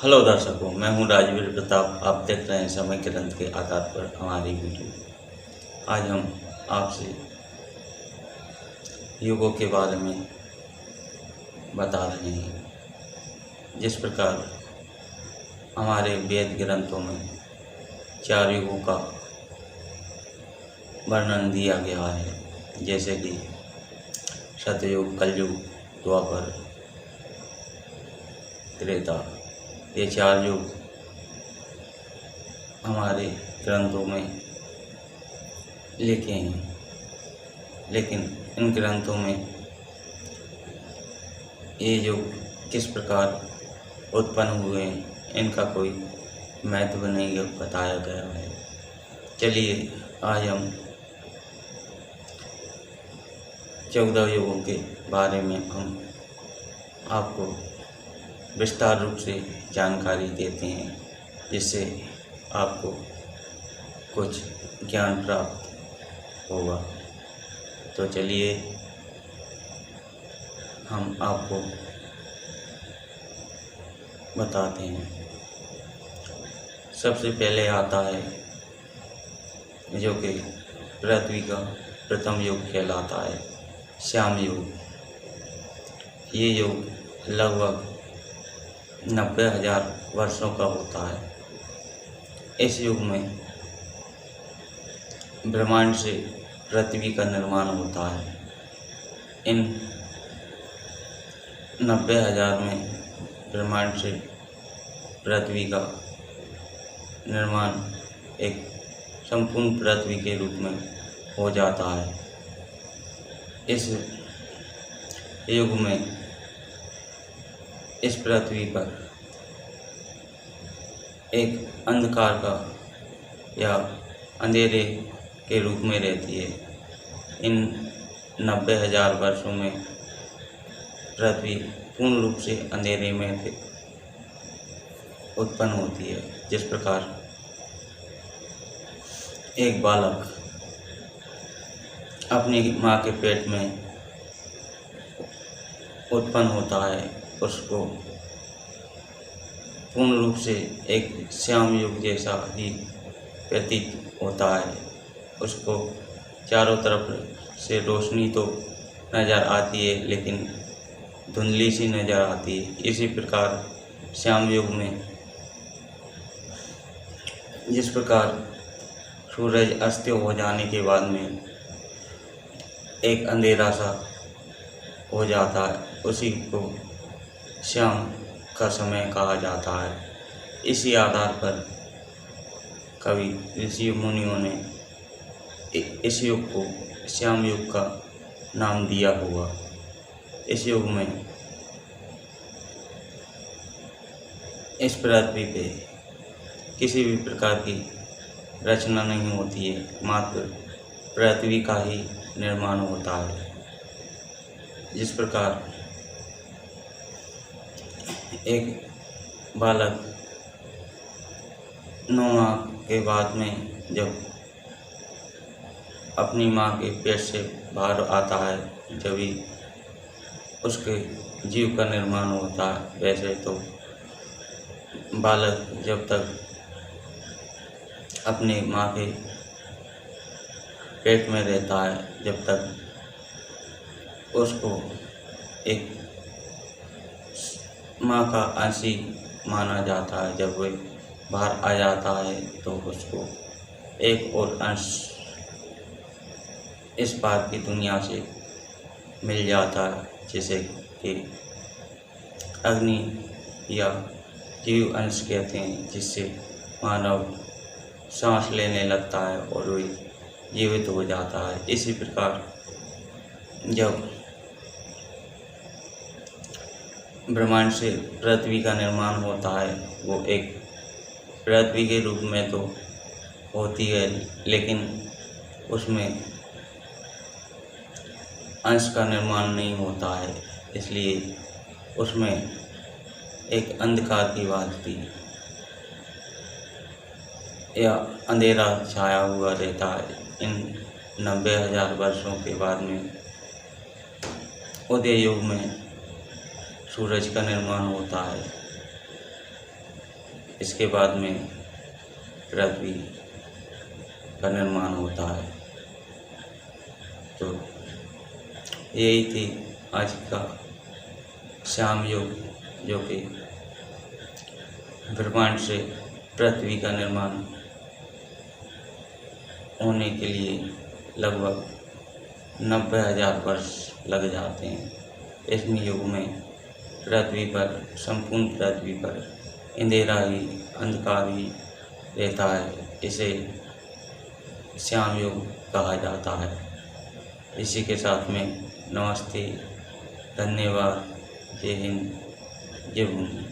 Hello दर्शकों, मैं हूं राजवीर प्रताप। आप देख रहे हैं समय ग्रंथ के आधार पर हमारी वीडियो। आज हम आपसे युगों के बारे में बता रहे हैं। जिस प्रकार हमारे वेद ग्रंथों में 4 युगों का वर्णन दिया गया है, जैसे कि सतयुग, कलयुग, द्वापर, त्रेता। ये 4 युग हमारे ग्रंथों में लिखे हैं, लेकिन इन ग्रंथों में ये युग किस प्रकार उत्पन्न हुए हैं, इनका कोई महत्व नहीं बताया गया है। चलिए आज हम 14 युगों के बारे में हम आपको विस्तार रूप से जानकारी देते हैं, जिससे आपको कुछ ज्ञान प्राप्त होगा। तो चलिए हम आपको बताते हैं। सबसे पहले आता है जो कि पृथ्वी का प्रथम युग कहलाता है, श्याम युग। ये युग लगभग 90,000 वर्षों का होता है। इस युग में ब्रह्मांड से पृथ्वी का निर्माण होता है। इन 90,000 में ब्रह्मांड से पृथ्वी का निर्माण एक संपूर्ण पृथ्वी के रूप में हो जाता है। इस युग में इस पृथ्वी पर एक अंधकार का या अंधेरे के रूप में रहती है। इन 90,000 वर्षों में पृथ्वी पूर्ण रूप से अंधेरे में उत्पन्न होती है। जिस प्रकार एक बालक अपनी माँ के पेट में उत्पन्न होता है, उसको पूर्ण रूप से एक श्याम युग जैसा ही प्रतीत होता है। उसको चारों तरफ से रोशनी तो नज़र आती है, लेकिन धुंधली सी नज़र आती है। इसी प्रकार श्याम युग में जिस प्रकार सूरज अस्त हो जाने के बाद में एक अंधेरा सा हो जाता है, उसी को श्याम का समय कहा जाता है। इसी आधार पर कवि ऋषि मुनियों ने इस युग को श्याम युग का नाम दिया हुआ। इस युग में इस पृथ्वी पे किसी भी प्रकार की रचना नहीं होती है, मात्र पृथ्वी का ही निर्माण होता है। जिस प्रकार एक बालक 9 माह के बाद में जब अपनी माँ के पेट से बाहर आता है, जब ही उसके जीव का निर्माण होता है। वैसे तो बालक जब तक अपनी माँ के पेट में रहता है, जब तक उसको एक माँ का अंश ही माना जाता है। जब वह बाहर आ जाता है तो उसको एक और अंश इस पार की दुनिया से मिल जाता है, जैसे कि अग्नि या जीव अंश कहते हैं, जिससे मानव सांस लेने लगता है और वह जीवित हो जाता है। इसी प्रकार जब ब्रह्मांड से पृथ्वी का निर्माण होता है, वो एक पृथ्वी के रूप में तो होती है, लेकिन उसमें अंश का निर्माण नहीं होता है। इसलिए उसमें एक अंधकार की भांति या अंधेरा छाया हुआ रहता है। इन 90,000 वर्षों के बाद में उदय युग में सूरज का निर्माण होता है। इसके बाद में पृथ्वी का निर्माण होता है। तो यही थी आज का श्याम युग, जो कि ब्रह्मांड से पृथ्वी का निर्माण होने के लिए लगभग 90,000 वर्ष लग जाते हैं। इस युग में पृथ्वी पर, संपूर्ण पृथ्वी पर अंधेरा ही, अंधकार ही रहता है। इसे श्याम युग कहा जाता है। इसी के साथ में नमस्ते, धन्यवाद, जय हिंद, जय भूमि।